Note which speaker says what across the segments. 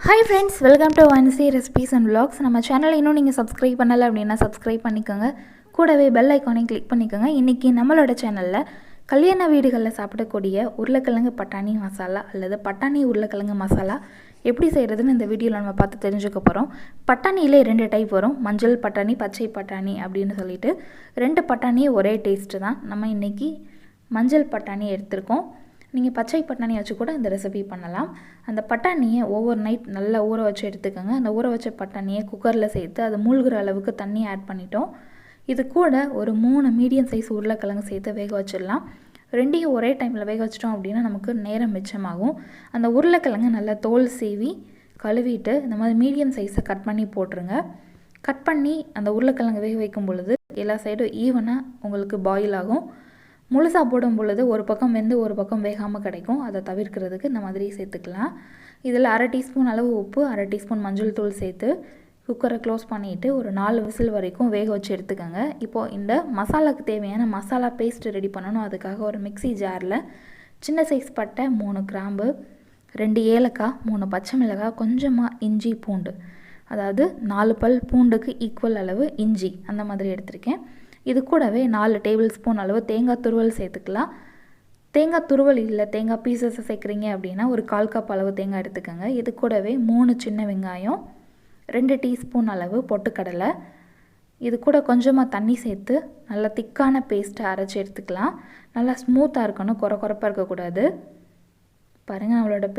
Speaker 1: Hi friends, welcome to Vansi Recipes and Vlogs. நம்ம சேனலை இன்னும் நீங்கள் சப்ஸ்கிரைப் பண்ணலை அப்படின்னா சப்ஸ்கிரைப் பண்ணிக்கோங்க. கூடவே பெல் ஐக்கானை கிளிக் பண்ணிக்கோங்க. இன்றைக்கி நம்மளோட சேனலில் கல்யாண வீடுகளில் சாப்பிடக்கூடிய உருளைக்கிழங்கு பட்டாணி மசாலா அல்லது பட்டாணி உருளைக்கிழங்கு மசாலா எப்படி செய்கிறதுன்னு இந்த வீடியோவில் நம்ம பார்த்து தெரிஞ்சுக்க போகிறோம். பட்டாணியிலே 2 டைப் வரும், மஞ்சள் பட்டாணி, பச்சை பட்டாணி அப்படின்னு சொல்லிட்டு 2 பட்டாணியே ஒரே டேஸ்ட்டு தான். நம்ம இன்றைக்கி மஞ்சள் பட்டாணி எடுத்திருக்கோம். நீங்கள் பச்சை பட்டாணி வச்சு கூட இந்த ரெசிபி பண்ணலாம். அந்த பட்டாணியை ஓவர் நைட் நல்லா ஊற வச்சு எடுத்துக்கோங்க. அந்த ஊற வச்ச பட்டாணியை குக்கரில் சேர்த்து அது மூழ்கிற அளவுக்கு தண்ணி ஆட் பண்ணிட்டோம். இது கூட ஒரு 3 மீடியம் சைஸ் உருளைக்கிழங்கு சேர்த்து வேக வச்சிடலாம். 2ஐயும் ஒரே டைமில் வேக வச்சிட்டோம் அப்படின்னா நமக்கு நேரம் மிச்சமாகும். அந்த உருளைக்கிழங்கு நல்லா தோல் சீவி கழுவிட்டு இந்த மாதிரி மீடியம் சைஸை கட் பண்ணி போட்டுருங்க. கட் பண்ணி அந்த உருளைக்கிழங்கு வேக வைக்கும் பொழுது எல்லா சைடும் ஈவனாக உங்களுக்கு பாயில் ஆகும். முழுசாக போடும் பொழுது ஒரு பக்கம் வெந்து ஒரு பக்கம் வேகாமல் கிடைக்கும். அதை தவிர்க்கிறதுக்கு இந்த மாதிரி சேர்த்துக்கலாம். இதில் 1/2 டீஸ்பூன் அளவு உப்பு, 1/2 டீஸ்பூன் மஞ்சள் தூள் சேர்த்து குக்கரை க்ளோஸ் பண்ணிவிட்டு ஒரு 4 விசில் வரைக்கும் வேக வச்சு எடுத்துக்கோங்க. இப்போது இந்த மசாலாவுக்கு தேவையான மசாலா பேஸ்ட் ரெடி பண்ணணும். அதுக்காக ஒரு மிக்ஸி ஜாரில் சின்ன சைஸ் பட்டை, 3 கிராம்பு, 2 ஏலக்காய், 3 பச்சை மிளகாய், கொஞ்சமாக இஞ்சி பூண்டு, அதாவது 4 பல் பூண்டுக்கு ஈக்குவல் அளவு இஞ்சி அந்த மாதிரி எடுத்திருக்கேன். இது கூடவே 4 டேபிள் ஸ்பூன் அளவு தேங்காய் துருவல் சேர்த்துக்கலாம். தேங்காய் துருவல் இல்லை, தேங்காய் பீசஸை சேர்க்குறீங்க அப்படின்னா ஒரு 1/4 கப் அளவு தேங்காய் எடுத்துக்கோங்க. இது கூடவே 3 சின்ன வெங்காயம், 2 டீஸ்பூன் அளவு பொட்டுக்கடலை, இது கூட கொஞ்சமாக தண்ணி சேர்த்து நல்லா திக்கான பேஸ்ட்டை அரைச்சி எடுத்துக்கலாம். நல்லா ஸ்மூத்தாக இருக்கணும், குறப்பாக இருக்கக்கூடாது. பாருங்கள், நம்மளோட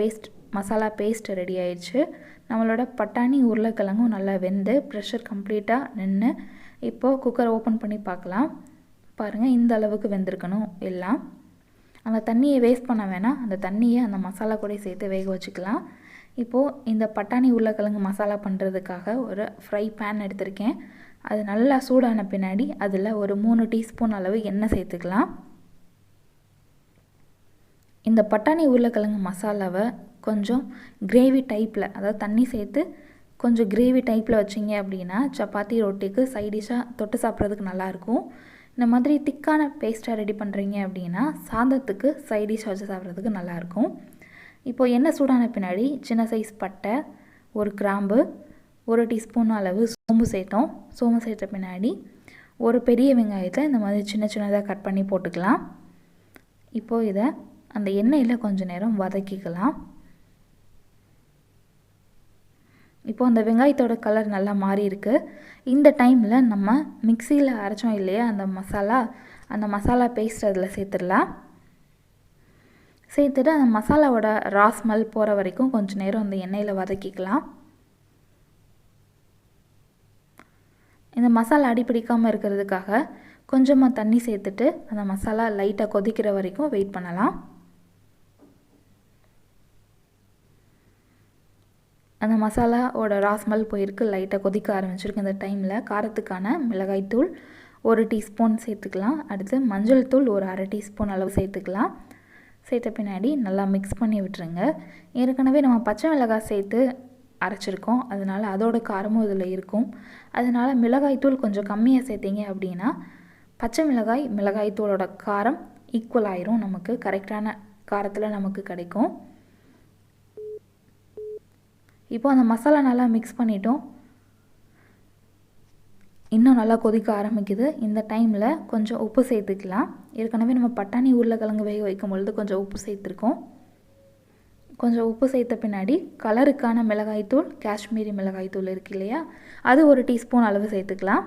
Speaker 1: மசாலா பேஸ்ட் ரெடி ஆயிடுச்சு. நம்மளோட பட்டாணி உருளைக்கிழங்கும் நல்லா வெந்து ப்ரெஷர் கம்ப்ளீட்டாக நின்று இப்போது குக்கரை ஓப்பன் பண்ணி பார்க்கலாம். பாருங்கள், இந்த அளவுக்கு வெந்திருக்கணும் எல்லாம். அந்த தண்ணியை வேஸ்ட் பண்ண வேணாம், அந்த தண்ணியை அந்த மசாலா கூட சேர்த்து வேக வச்சுக்கலாம். இப்போது இந்த பட்டாணி உருளைக்கிழங்கு மசாலா பண்ணுறதுக்காக ஒரு ஃப்ரை பேன் எடுத்திருக்கேன். அது நல்லா சூடான பின்னாடி அதில் ஒரு 3 டீஸ்பூன் அளவு எண்ணெய் சேர்த்துக்கலாம். இந்த பட்டாணி உருளைக்கிழங்கு மசாலாவை கொஞ்சம் கிரேவி டைப்பில், அதாவது தண்ணி சேர்த்து கொஞ்சம் கிரேவி டைப்பில் வச்சிங்க அப்படின்னா சப்பாத்தி ரொட்டிக்கு சைடிஷாக தொட்டு சாப்பிட்றதுக்கு நல்லாயிருக்கும். இந்த மாதிரி திக்கான பேஸ்ட்டாக ரெடி பண்ணுறீங்க அப்படின்னா சாதத்துக்கு சைடிஷ் வச்சு சாப்பிட்றதுக்கு நல்லாயிருக்கும். இப்போது எண்ணெய் சூடான பின்னாடி சின்ன சைஸ் பட்டை, 1 கிராம்பு, 1 டீஸ்பூன் அளவு சோம்பு சேர்த்தோம். சோம்பு சேர்த்த பின்னாடி ஒரு பெரிய வெங்காயத்தை இந்த மாதிரி சின்ன சின்னதாக கட் பண்ணி போட்டுக்கலாம். இப்போது இதை அந்த எண்ணெயில் கொஞ்சம் நேரம் வதக்கிக்கலாம். இப்போது அந்த வெங்காயத்தோட கலர் நல்லா மாறி இருக்குது. இந்த டைமில் நம்ம மிக்சியில் அரைச்சோம் இல்லையா அந்த மசாலா பேஸ்ட் அதில் சேர்த்துடலாம். சேர்த்துட்டு அந்த மசாலாவோட ஸ்மெல் போகிற வரைக்கும் கொஞ்சம் நேரம் அந்த எண்ணெயில் வதக்கிக்கலாம். இந்த மசாலா அடிப்பிடிக்காமல் இருக்கிறதுக்காக கொஞ்சமாக தண்ணி சேர்த்துட்டு அந்த மசாலா லைட்டாக கொதிக்கிற வரைக்கும் வெயிட் பண்ணலாம். அந்த மசாலாவோட ஸ்மெல் போயிருக்கு, லைட்டாக கொதிக்க ஆரம்பிச்சிருக்கு. இந்த டைமில் காரத்துக்கான மிளகாய்த்தூள் 1 டீஸ்பூன் சேர்த்துக்கலாம். அடுத்து மஞ்சள் தூள் ஒரு 1/2 டீஸ்பூன் அளவு சேர்த்துக்கலாம். சேர்த்த பின்னாடி நல்லா மிக்ஸ் பண்ணி விட்டுருங்க. ஏற்கனவே நம்ம பச்சை மிளகாய் சேர்த்து அரைச்சிருக்கோம், அதனால் அதோட காரமும் இதில் இருக்கும். அதனால் மிளகாய்த்தூள் கொஞ்சம் கம்மியாக சேர்த்திங்க அப்படின்னா பச்சை மிளகாய்த்தூளோட காரம் ஈக்குவல் ஆயிரும், நமக்கு கரெக்டான காரத்தில் நமக்கு கிடைக்கும். இப்போ அந்த மசாலா நல்லா மிக்ஸ் பண்ணிட்டோம். இன்னும் நல்லா கொதிக்க ஆரம்பிக்குது. இந்த டைமில் கொஞ்சம் உப்பு சேர்த்துக்கலாம். ஏற்கனவே நம்ம பட்டாணி உருளைக்கிழங்கு வேக வைக்கும் பொழுது கொஞ்சம் உப்பு சேர்த்துருக்கோம். கொஞ்சம் உப்பு சேர்த்த பின்னாடி கலருக்கான மிளகாய்த்தூள், காஷ்மீரி மிளகாய்த்தூள் இருக்குது இல்லையா, அது 1 டீஸ்பூன் அளவு சேர்த்துக்கலாம்.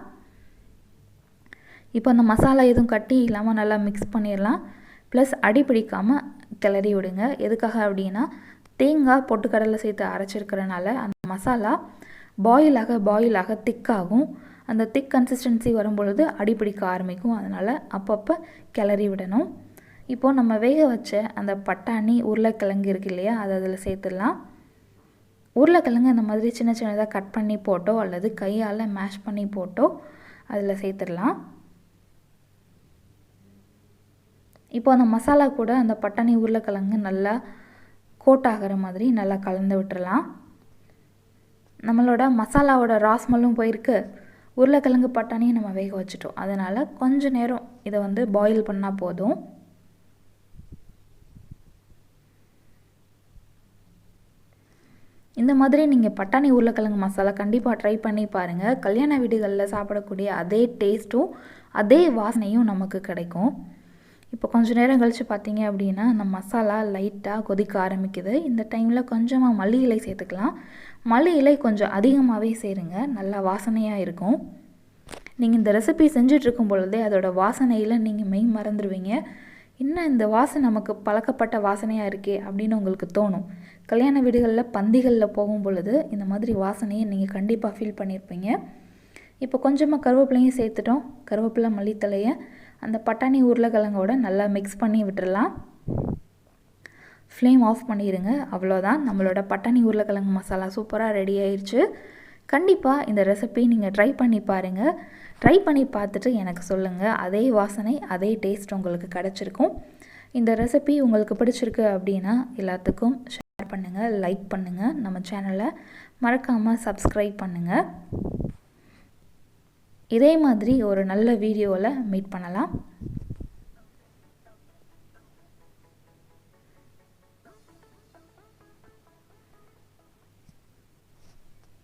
Speaker 1: இப்போ அந்த மசாலா எதுவும் கட்டி இல்லாமல் நல்லா மிக்ஸ் பண்ணிடலாம். ப்ளஸ் அடி பிடிக்காமல் கிளறி விடுங்க. எதுக்காக அப்படின்னா தேங்காய் பொட்டுக்கடலை சேர்த்து அரைச்சிருக்கிறனால அந்த மசாலா பாயில் ஆக திக்காகும். அந்த திக் கன்சிஸ்டன்சி வரும்பொழுது அடிப்பிடிக்க ஆரம்பிக்கும். அதனால் அப்பப்போ கிளறி விடணும். இப்போது நம்ம வேக வச்ச அந்த பட்டாணி உருளைக்கிழங்கு இருக்குது இல்லையா, அதை அதில் சேர்த்துடலாம். உருளைக்கிழங்கு அந்த மாதிரி சின்ன சின்னதாக கட் பண்ணி போட்டோ அல்லது கையால் மேஷ் பண்ணி போட்டோ அதில் சேர்த்துடலாம். இப்போ அந்த மசாலா கூட அந்த பட்டாணி உருளைக்கிழங்கு நல்லா கோட் ஆகிற மாதிரி நல்லா கலந்து விட்டுறலாம். நம்மளோட மசாலாவோட ஸ்மெல்லும் போயிருக்கு, உருளைக்கிழங்கு பட்டாணியும் நம்ம வேக வச்சுட்டோம். அதனால் கொஞ்சம் நேரம் இதை பாயில் பண்ணால் போதும். இந்த மாதிரி நீங்கள் பட்டாணி உருளைக்கிழங்கு மசாலா கண்டிப்பாக ட்ரை பண்ணி பாருங்கள். கல்யாண வீடுகளில் சாப்பிடக்கூடிய அதே டேஸ்ட்டும் அதே வாசனையும் நமக்கு கிடைக்கும். இப்போ கொஞ்சம் நேரம் கழித்து பார்த்தீங்க அப்படின்னா நம்ம மசாலா லைட்டாக கொதிக்க ஆரம்பிக்குது. இந்த டைமில் கொஞ்சமாக மல்லி இலை சேர்த்துக்கலாம். மல்லி இலை கொஞ்சம் அதிகமாகவே சேருங்க, நல்லா வாசனையாக இருக்கும். நீங்கள் இந்த ரெசிபி செஞ்சிட்ருக்கும் பொழுதே அதோட வாசனையில் நீங்கள் மெய் மறந்துடுவீங்க. இன்னும் இந்த வாசனை நமக்கு பழக்கப்பட்ட வாசனையாக இருக்கே அப்படின்னு உங்களுக்கு தோணும். கல்யாண வீடுகளில் பந்திகளில் போகும் பொழுது இந்த மாதிரி வாசனையை நீங்கள் கண்டிப்பாக ஃபீல் பண்ணியிருப்பீங்க. இப்போ கொஞ்சமாக கருவேப்பிலையும் சேர்த்துட்டோம். கருவேப்பிலை மல்லித்தலையை அந்த பட்டாணி உருளைக்கிழங்கோட நல்லா மிக்ஸ் பண்ணி விட்டுடலாம். ஃப்ளேம் ஆஃப் பண்ணிடுங்க. அவ்வளோதான், நம்மளோட பட்டாணி உருளைக்கிழங்கு மசாலா சூப்பராக ரெடி ஆயிடுச்சு. கண்டிப்பாக இந்த ரெசிபி நீங்கள் ட்ரை பண்ணி பாருங்கள். ட்ரை பண்ணி பார்த்துட்டு எனக்கு சொல்லுங்கள். அதே வாசனை அதே டேஸ்ட் உங்களுக்கு கிடச்சிருக்கும். இந்த ரெசிபி உங்களுக்கு பிடிச்சிருக்கு அப்படின்னா எல்லாத்துக்கும் ஷேர் பண்ணுங்கள், லைக் பண்ணுங்கள். நம்ம சேனலை மறக்காமல் சப்ஸ்கிரைப் பண்ணுங்கள். இதே மாதிரி ஒரு நல்ல வீடியோவில் மீட் பண்ணலாம்.